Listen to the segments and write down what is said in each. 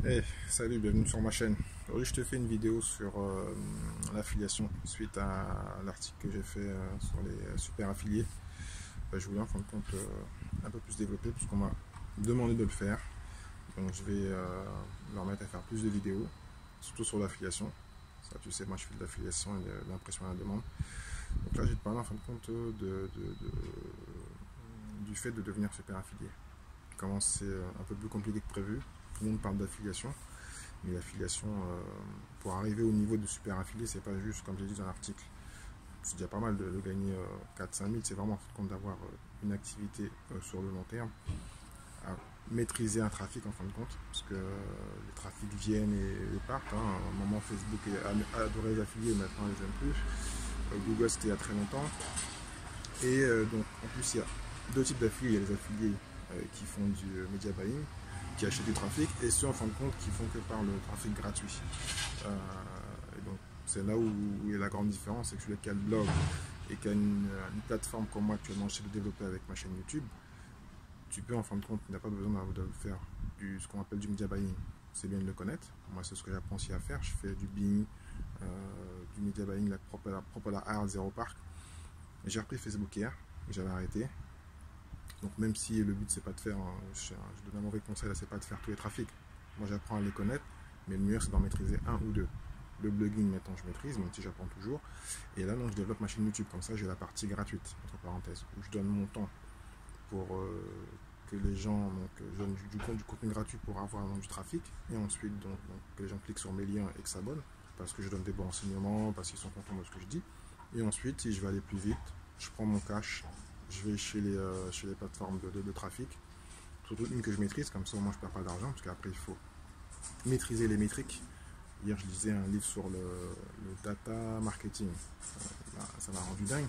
Hey, salut, bienvenue sur ma chaîne. Aujourd'hui, je te fais une vidéo sur l'affiliation suite à l'article que j'ai fait sur les super affiliés. Je voulais en fin de compte un peu plus développer puisqu'on m'a demandé de le faire. Donc, je vais leur mettre à faire plus de vidéos, surtout sur l'affiliation. Ça, tu sais, moi je fais de l'affiliation et de l'impression à la demande. Donc là, je vais te parler en fin de compte du fait de devenir super affilié. Comment c'est un peu plus compliqué que prévu. Tout le monde parle d'affiliation. Mais l'affiliation, pour arriver au niveau de super affilié, c'est pas juste, comme j'ai dit dans l'article, c'est déjà pas mal de gagner 4-5 000, c'est vraiment en compte d'avoir une activité sur le long terme, à maîtriser un trafic en fin de compte, parce que les trafics viennent et partent. Hein. À un moment, Facebook a adoré les affiliés, maintenant ils les aime plus. Google, c'était il y a très longtemps. Et donc, en plus, il y a deux types d'affiliés. Il y a les affiliés qui font du media buying, qui achètent du trafic, et ceux en fin de compte qui font que par le trafic gratuit. Et donc, c'est là où est la grande différence, c'est que celui qui a le blog et qui a une plateforme comme moi actuellement, j'essaie de développer avec ma chaîne YouTube, tu peux en fin de compte, tu n'as pas besoin de faire ce qu'on appelle du media buying. C'est bien de le connaître. Moi, c'est ce que j'apprends aussi à faire. Je fais du Bing, du media buying propre à la AR Zero Park. J'ai repris Facebook hier, j'avais arrêté. Donc même si le but c'est pas de faire, je donne un mauvais conseil, c'est pas de faire tous les trafics. Moi j'apprends à les connaître, mais le mieux c'est d'en maîtriser un ou deux. Le blogging maintenant je maîtrise, même si j'apprends toujours. Et là non, je développe ma chaîne YouTube, comme ça j'ai la partie gratuite, entre parenthèses, où je donne mon temps pour que les gens, je donne du contenu gratuit pour avoir du trafic, et ensuite que les gens cliquent sur mes liens et que s'abonnent, parce que je donne des bons renseignements, parce qu'ils sont contents de ce que je dis. Et ensuite, si je veux aller plus vite, je prends mon cash, je vais chez les plateformes de trafic, surtout une que je maîtrise, comme ça au moins je ne perds pas d'argent, parce qu'après il faut maîtriser les métriques. Hier je lisais un livre sur le data marketing, ça m'a rendu dingue,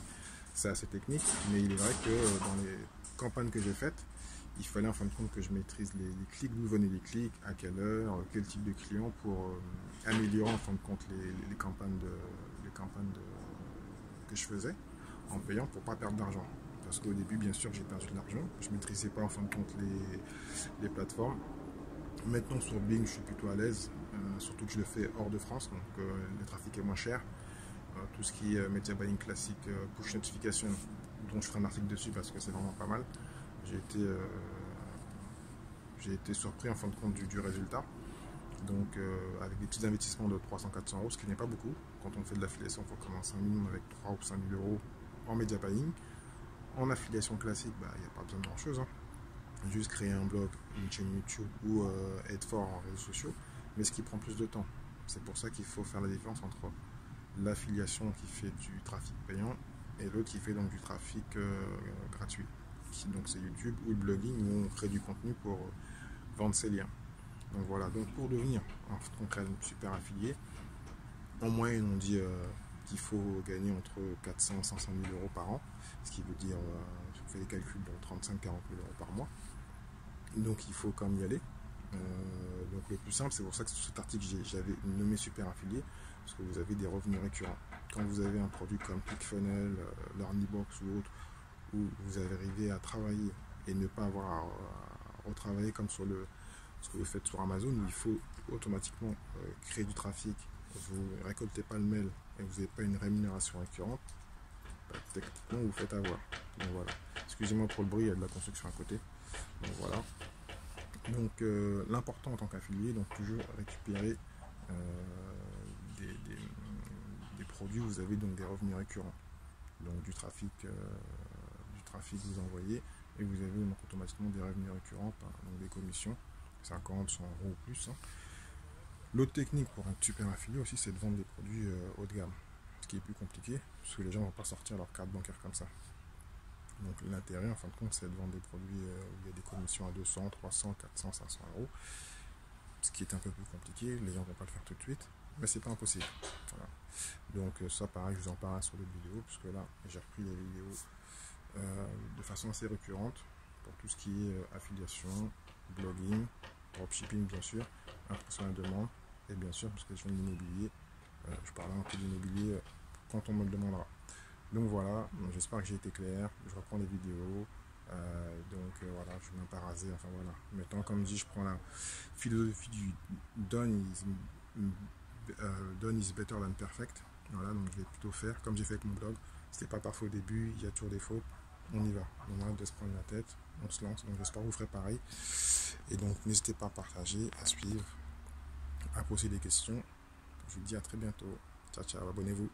c'est assez technique, mais il est vrai que dans les campagnes que j'ai faites, il fallait en fin de compte que je maîtrise les clics, d'où venaient les clics, à quelle heure, quel type de client pour améliorer en fin de compte les campagnes, que je faisais en payant pour ne pas perdre d'argent. Parce qu'au début, bien sûr, j'ai perdu de l'argent. Je ne maîtrisais pas en fin de compte les plateformes. Maintenant, sur Bing, je suis plutôt à l'aise, surtout que je le fais hors de France, donc le trafic est moins cher. Tout ce qui est media buying classique, push notification, dont je ferai un article dessus parce que c'est vraiment pas mal. J'ai été, euh, j'ai été surpris en fin de compte du résultat. Donc avec des petits investissements de 300-400 euros, ce qui n'est pas beaucoup. Quand on fait de l'affiliation, il faut commencer un minimum avec 3 ou 5 000 euros en media buying. En affiliation classique, il n'y a pas besoin de grand chose. Hein. Juste créer un blog, une chaîne YouTube ou être fort en réseaux sociaux. Mais ce qui prend plus de temps. C'est pour ça qu'il faut faire la différence entre l'affiliation qui fait du trafic payant et l'autre qui fait donc du trafic gratuit. Donc c'est YouTube ou le blogging où on crée du contenu pour vendre ses liens. Donc voilà, donc pour devenir un super affilié, en moyenne on dit qu'il faut gagner entre 400 et 500 000 euros par an, ce qui veut dire, si on fait les calculs, 35 40 000 euros par mois. Donc il faut quand même y aller. Donc le plus simple, c'est pour ça que sur cet article j'avais nommé super affilié, parce que vous avez des revenus récurrents. Quand vous avez un produit comme ClickFunnels, LearnyBox ou autre, où vous arrivez à travailler et ne pas avoir à retravailler comme sur ce que vous faites sur Amazon, où il faut automatiquement créer du trafic, vous ne récoltez pas le mail et vous n'avez pas une rémunération récurrente, techniquement vous faites avoir. Donc voilà. Excusez-moi pour le bruit, il y a de la construction à côté. Donc voilà. Donc l'important en tant qu'affilié, donc toujours récupérer des produits où vous avez donc des revenus récurrents. Donc du trafic que vous envoyez et vous avez donc automatiquement des revenus récurrents, donc des commissions, 50, 100 euros ou plus. Hein. L'autre technique pour un super affilié aussi, c'est de vendre des produits haut de gamme. Ce qui est plus compliqué, parce que les gens ne vont pas sortir leur carte bancaire comme ça. Donc l'intérêt, en fin de compte, c'est de vendre des produits où il y a des commissions à 200, 300, 400, 500 euros. Ce qui est un peu plus compliqué, les gens ne vont pas le faire tout de suite, mais c'est pas impossible. Voilà. Donc ça, pareil, je vous en parle sur d'autres vidéos, puisque là, j'ai repris les vidéos de façon assez récurrente pour tout ce qui est affiliation, blogging, dropshipping bien sûr, impression à la demande, et bien sûr, parce que je viens de l'immobilier, je parlerai un peu de l'immobilier quand on me le demandera. Donc voilà, j'espère que j'ai été clair, je reprends les vidéos, Voilà, je ne vais même pas raser. Enfin voilà. Maintenant, comme dit, je prends la philosophie du done is better than perfect. Voilà, donc je vais plutôt faire comme j'ai fait avec mon blog. C'était pas parfait au début, il y a toujours des fautes. On y va. On arrête de se prendre la tête. On se lance. Donc j'espère que vous ferez pareil. Et donc n'hésitez pas à partager, à suivre, à poser des questions. Je vous dis à très bientôt. Ciao, ciao. Abonnez-vous.